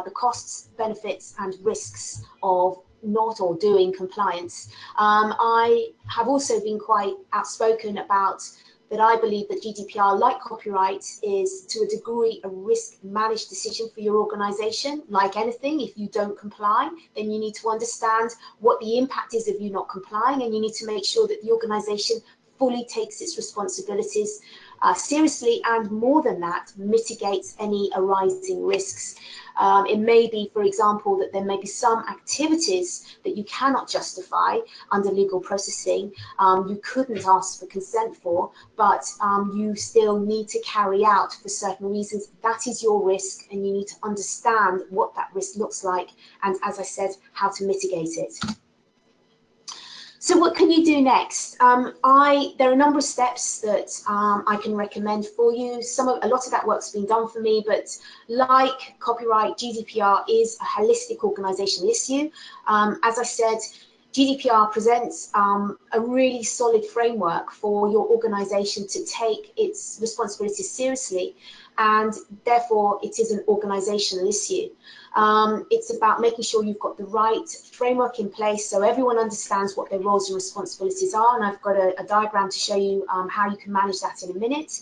Speaker 3: the costs, benefits and risks of not or doing compliance. I have also been quite outspoken about that I believe that GDPR, like copyright, is to a degree a risk-managed decision for your organisation. Like anything, if you don't comply, then you need to understand what the impact is of you not complying, and you need to make sure that the organisation fully takes its responsibilities seriously, and more than that, mitigates any arising risks. It may be, for example, that there may be some activities that you cannot justify under legal processing, you couldn't ask for consent for, but you still need to carry out for certain reasons. That is your risk, and you need to understand what that risk looks like, and as I said, how to mitigate it. So what can you do next? There are a number of steps that I can recommend for you. A lot of that work's been done for me, but like copyright, GDPR is a holistic organisational issue. As I said, GDPR presents a really solid framework for your organisation to take its responsibilities seriously, and therefore it is an organisational issue. It's about making sure you've got the right framework in place so everyone understands what their roles and responsibilities are, and I've got a diagram to show you how you can manage that in a minute.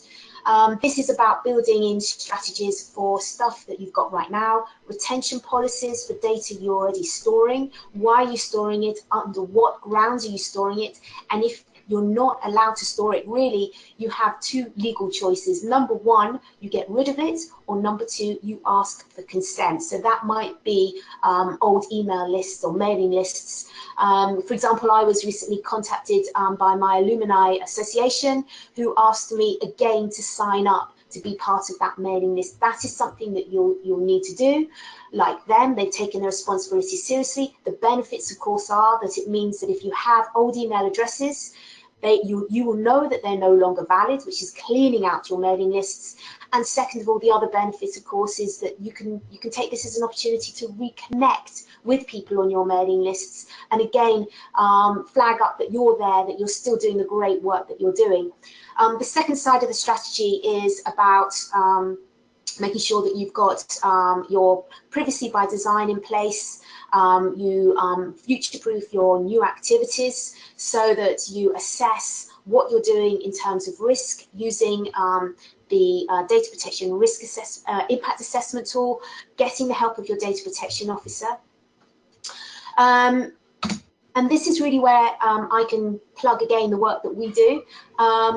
Speaker 3: This is about building in strategies for stuff that you've got right now, retention policies for data you're already storing, why are you storing it, under what grounds are you storing it, and if you're not allowed to store it, really, you have two legal choices. Number one, you get rid of it, or number two, you ask for consent. So that might be old email lists or mailing lists. For example, I was recently contacted by my alumni association, who asked me again to sign up to be part of that mailing list. That is something that you'll need to do. Like them, they've taken their responsibility seriously. The benefits, of course, are that it means that if you have old email addresses, you will know that they're no longer valid, which is cleaning out your mailing lists. And second of all, the other benefit, of course, is that you can take this as an opportunity to reconnect with people on your mailing lists, and again, flag up that you're there, that you're still doing the great work that you're doing. The second side of the strategy is about making sure that you've got your privacy by design in place. You future-proof your new activities so that you assess what you're doing in terms of risk using the data protection risk impact assessment tool, getting the help of your data protection officer. And this is really where I can plug again the work that we do.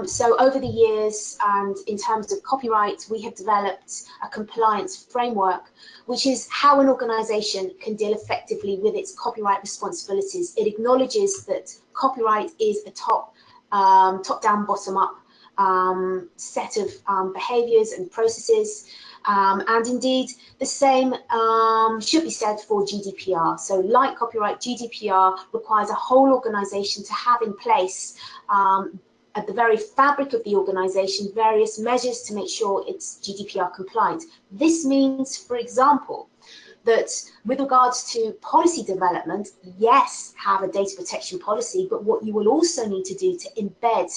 Speaker 3: So over the years, and in terms of copyright, we have developed a compliance framework, which is how an organisation can deal effectively with its copyright responsibilities. It acknowledges that copyright is a top-down, bottom-up set of behaviours and processes. And indeed, the same should be said for GDPR. So like copyright, GDPR requires a whole organisation to have in place at the very fabric of the organisation various measures to make sure it's GDPR compliant. This means, for example, that with regards to policy development, yes, have a data protection policy, but what you will also need to do to embed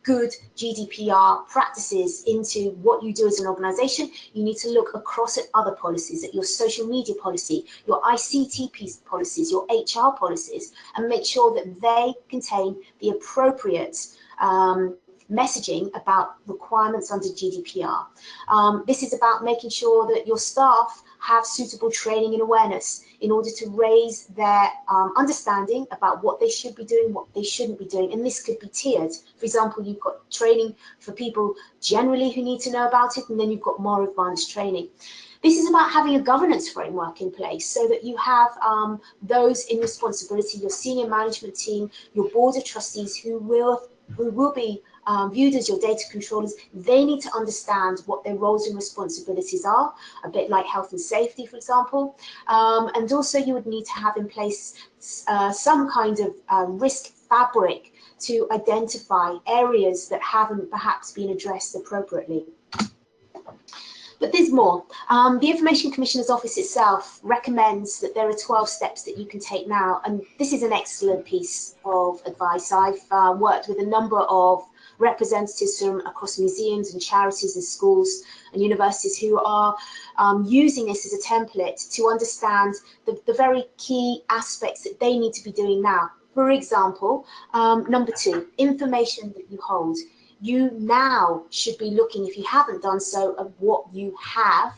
Speaker 3: good GDPR practices into what you do as an organisation, you need to look across at other policies, at your social media policy, your ICT policies, your HR policies, and make sure that they contain the appropriate messaging about requirements under GDPR. This is about making sure that your staff have suitable training and awareness in order to raise their understanding about what they should be doing, what they shouldn't be doing, and this could be tiered. For example, you've got training for people generally who need to know about it, and then you've got more advanced training. This is about having a governance framework in place so that you have those in responsibility, your senior management team, your board of trustees who will be viewed as your data controllers. They need to understand what their roles and responsibilities are, a bit like health and safety, for example. And also you would need to have in place some kind of risk fabric to identify areas that haven't perhaps been addressed appropriately. But there's more. The Information Commissioner's Office itself recommends that there are 12 steps that you can take now, and this is an excellent piece of advice. I've worked with a number of representatives from across museums and charities and schools and universities who are using this as a template to understand the very key aspects that they need to be doing now. For example, number 2, information that you hold. You now should be looking, if you haven't done so, at what you have,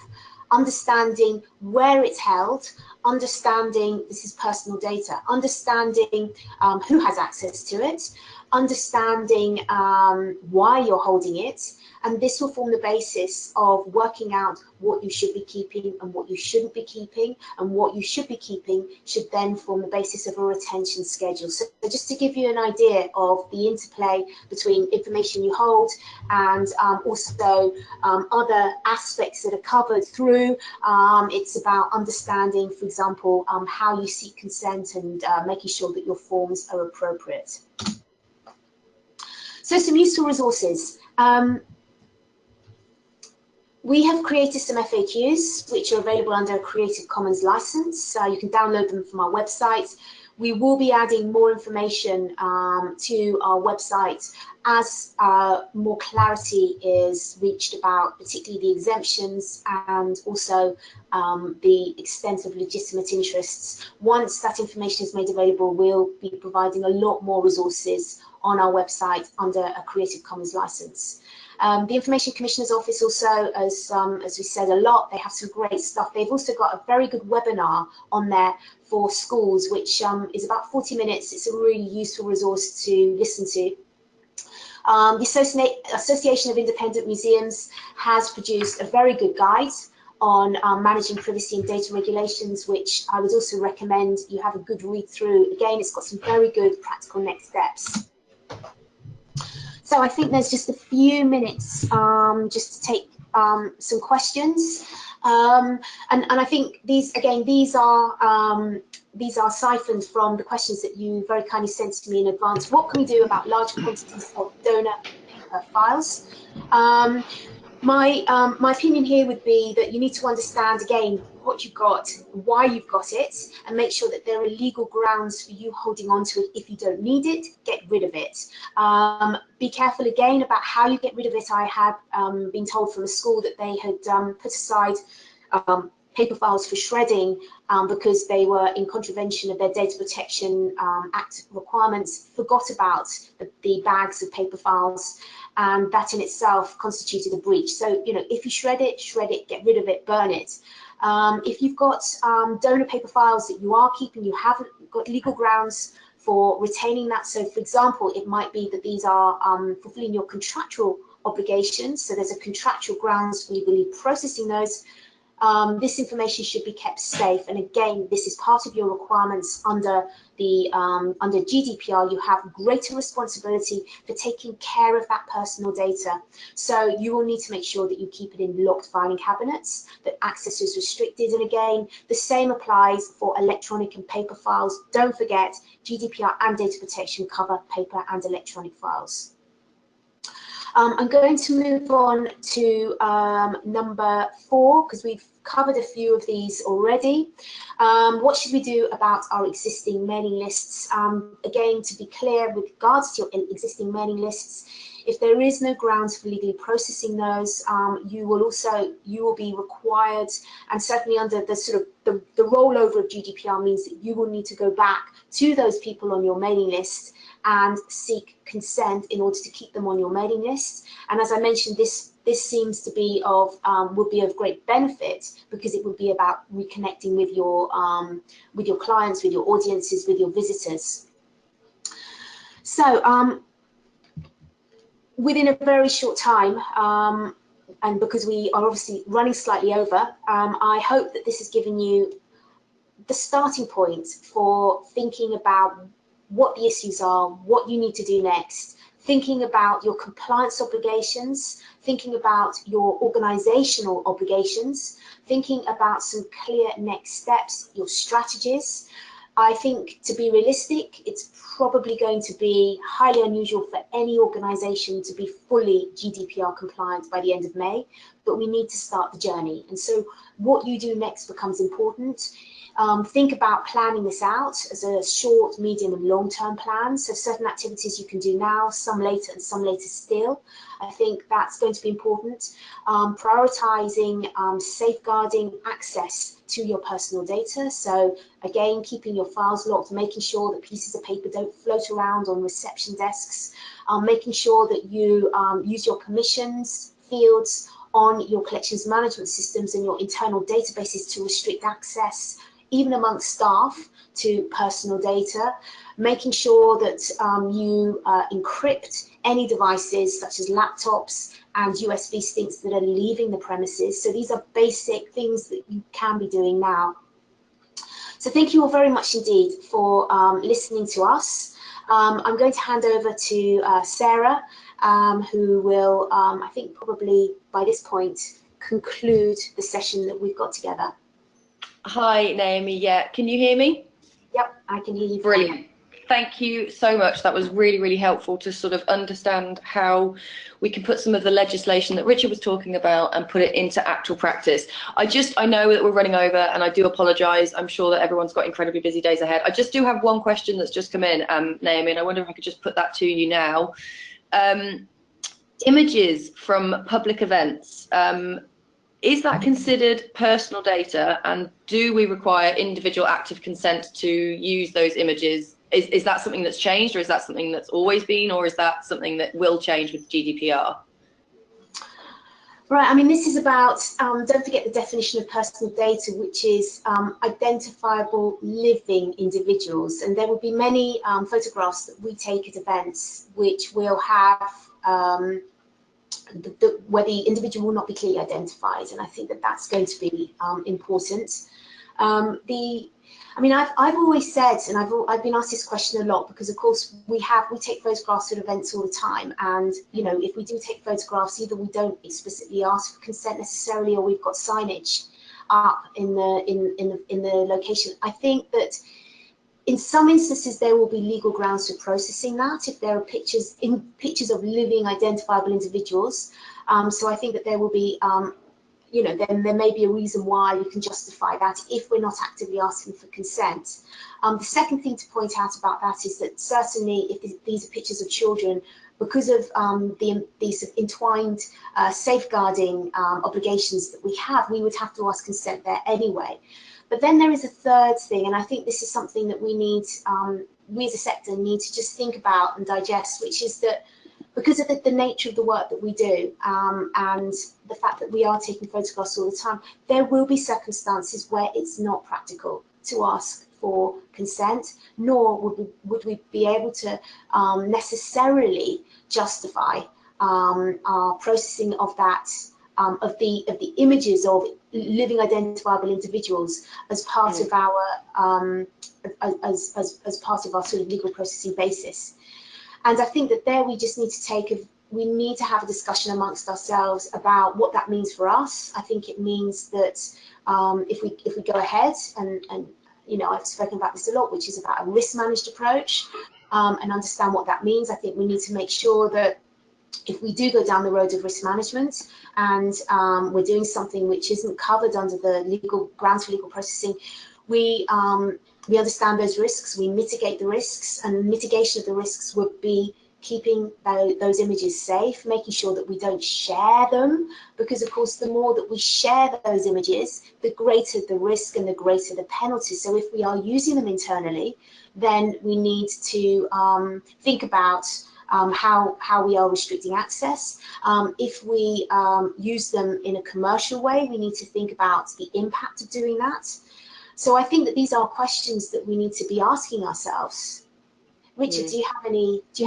Speaker 3: understanding where it's held, understanding this is personal data, understanding who has access to it, understanding why you're holding it, and this will form the basis of working out what you should be keeping and what you shouldn't be keeping, and what you should be keeping should then form the basis of a retention schedule. So just to give you an idea of the interplay between information you hold and also other aspects that are covered through, it's about understanding, for example, how you seek consent and making sure that your forms are appropriate. So some useful resources. We have created some FAQs which are available under a Creative Commons license. You can download them from our website. We will be adding more information to our website as more clarity is reached about particularly the exemptions and also the extent of legitimate interests. Once that information is made available, we'll be providing a lot more resources on our website under a Creative Commons license. The Information Commissioner's Office also, as we said a lot, they have some great stuff. They've also got a very good webinar on there for schools, which is about 40 minutes. It's a really useful resource to listen to. The Association of Independent Museums has produced a very good guide on managing privacy and data regulations, which I would also recommend you have a good read through. Again, it's got some very good practical next steps. So I think there's just a few minutes just to take some questions, and I think these are siphoned from the questions that you very kindly sent to me in advance. What can we do about large quantities of donor paper files? My opinion here would be that you need to understand again what you've got, why you've got it, and make sure that there are legal grounds for you holding on to it. If you don't need it, get rid of it. Be careful again about how you get rid of it. I had been told from a school that they had put aside paper files for shredding because they were in contravention of their Data Protection Act requirements, forgot about the bags of paper files, and that in itself constituted a breach. So, you know, if you shred it, get rid of it, burn it. If you've got donor paper files that you are keeping, you haven't got legal grounds for retaining that. So, for example, it might be that these are fulfilling your contractual obligations, so there's a contractual grounds for legally processing those. This information should be kept safe, and again, this is part of your requirements under the under GDPR. You have greater responsibility for taking care of that personal data, so you will need to make sure that you keep it in locked filing cabinets, that access is restricted, and again, the same applies for electronic and paper files. Don't forget, GDPR and data protection cover paper and electronic files. I'm going to move on to number 4 because we've covered a few of these already. What should we do about our existing mailing lists? Again, to be clear, with regards to your existing mailing lists, if there is no grounds for legally processing those, you will be required, and certainly under the sort of the rollover of GDPR means that you will need to go back to those people on your mailing list and seek consent in order to keep them on your mailing list. And as I mentioned, this seems to be of would be of great benefit because it would be about reconnecting with your clients, with your audiences, with your visitors. So within a very short time, and because we are obviously running slightly over, I hope that this has given you the starting point for thinking about what the issues are, what you need to do next, thinking about your compliance obligations, thinking about your organizational obligations, thinking about some clear next steps, your strategies. I think, to be realistic, it's probably going to be highly unusual for any organization to be fully GDPR compliant by the end of May, but we need to start the journey. And so what you do next becomes important. think about planning this out as a short, medium and long-term plan. So certain activities you can do now, some later and some later still. I think that's going to be important. Prioritizing safeguarding access to your personal data. So again, keeping your files locked, making sure that pieces of paper don't float around on reception desks, making sure that you use your permissions fields on your collections management systems and your internal databases to restrict access, even amongst staff, to personal data, making sure that you encrypt any devices such as laptops and USB sticks that are leaving the premises. So these are basic things that you can be doing now. So thank you all very much indeed for listening to us. I'm going to hand over to Sarah, who will, I think probably by this point, conclude the session that we've got together.
Speaker 1: Hi, Naomi. Yeah, can you hear me?
Speaker 3: Yep, I can hear you.
Speaker 1: Brilliant. Thank you so much. That was really, really helpful to sort of understand how we can put some of the legislation that Richard was talking about and put it into actual practice. I know that we're running over and I do apologise. I'm sure that everyone's got incredibly busy days ahead. I just do have one question that's just come in, Naomi, and I wonder if I could just put that to you now. Images from public events, is that considered personal data, and do we require individual active consent to use those images? Is that something that's changed, or is that something that's always been, or is that something that will change with GDPR?
Speaker 3: Right, I mean, this is about, don't forget the definition of personal data, which is identifiable living individuals. And there will be many photographs that we take at events which will have where the individual will not be clearly identified, and I think that that's going to be important. I mean, I've always said, and I've been asked this question a lot, because of course we take photographs at events all the time, and you know, if we do take photographs, either we don't explicitly ask for consent necessarily, or we've got signage up in the location. I think that in some instances there will be legal grounds for processing that if there are pictures of living identifiable individuals. So I think that there will be, you know, then there may be a reason why we can justify that if we're not actively asking for consent. The second thing to point out about that is that certainly if these are pictures of children, because of these entwined safeguarding obligations that we have, we would have to ask consent there anyway. But then there is a third thing, and I think this is something that we need, we as a sector need to just think about and digest, which is that because of the nature of the work that we do, and the fact that we are taking photographs all the time, there will be circumstances where it's not practical to ask for consent, nor would we be able to necessarily justify our processing of that, of the images of living identifiable individuals as part of our as part of our sort of legal processing basis. And I think that there we just need to have a discussion amongst ourselves about what that means for us. I think it means that if we go ahead and you know, I've spoken about this a lot, which is about a risk managed approach, and understand what that means. I think we need to make sure that if we do go down the road of risk management and we're doing something which isn't covered under the legal grounds for legal processing, we understand those risks, we mitigate the risks, and mitigation of the risks would be keeping those images safe, making sure that we don't share them, because of course the more that we share those images, the greater the risk and the greater the penalty. So if we are using them internally, then we need to think about how we are restricting access. If we use them in a commercial way, we need to think about the impact of doing that. So I think that these are questions that we need to be asking ourselves. Richard, do you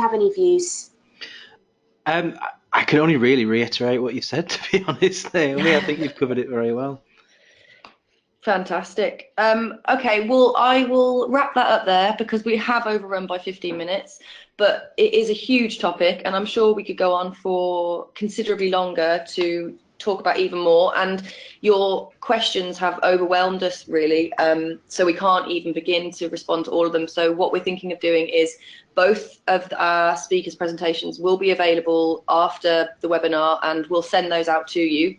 Speaker 3: have any views?
Speaker 2: I can only really reiterate what you said, to be honest, Naomi. I think you've covered it very well.
Speaker 1: Fantastic. Okay, well, I will wrap that up there because we have overrun by 15 minutes, but it is a huge topic, and I'm sure we could go on for considerably longer to talk about even more, and your questions have overwhelmed us really, so we can't even begin to respond to all of them. So what we're thinking of doing is both of our speakers' presentations will be available after the webinar, and we'll send those out to you.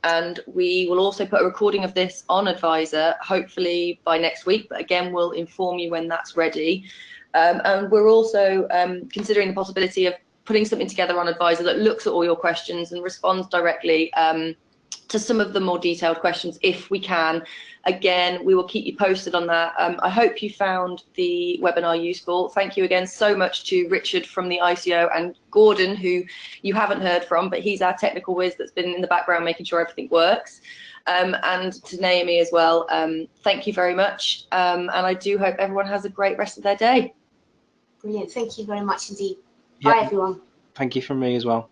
Speaker 1: And we will also put a recording of this on Advisor, hopefully by next week, but again, we'll inform you when that's ready. And we're also considering the possibility of putting something together on Advisor that looks at all your questions and responds directly to some of the more detailed questions if we can. Again, we will keep you posted on that. I hope you found the webinar useful. Thank you again so much to Richard from the ICO and Gordon, who you haven't heard from, but he's our technical whiz that's been in the background making sure everything works. And to Naomi as well, thank you very much. And I do hope everyone has a great rest of their day.
Speaker 3: Brilliant. Thank you very much indeed.
Speaker 2: Yeah.
Speaker 3: Bye, everyone.
Speaker 2: Thank you from me as well.